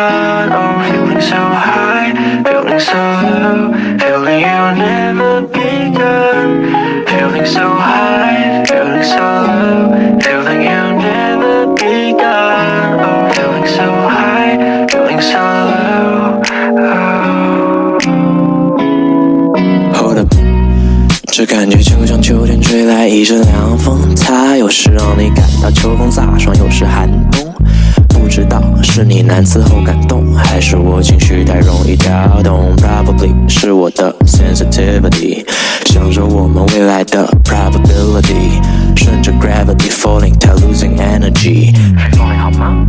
begun. Oh, feeling so high, feeling so low, feeling you'll never begun. Feeling so high, feeling so low, feeling you'll never begun. Oh, feeling so high, feeling so low. Hold up， 这感觉就像秋天吹来一阵凉风，它有时让你感到秋风飒爽，有时寒冬。不知道是你难伺候感动，还是我情绪太容易跳动。 Probably 是我的 sensitivity， 享受我们未来的 probability， 顺着 gravity falling， 它 losing energy。 Falling 好吗？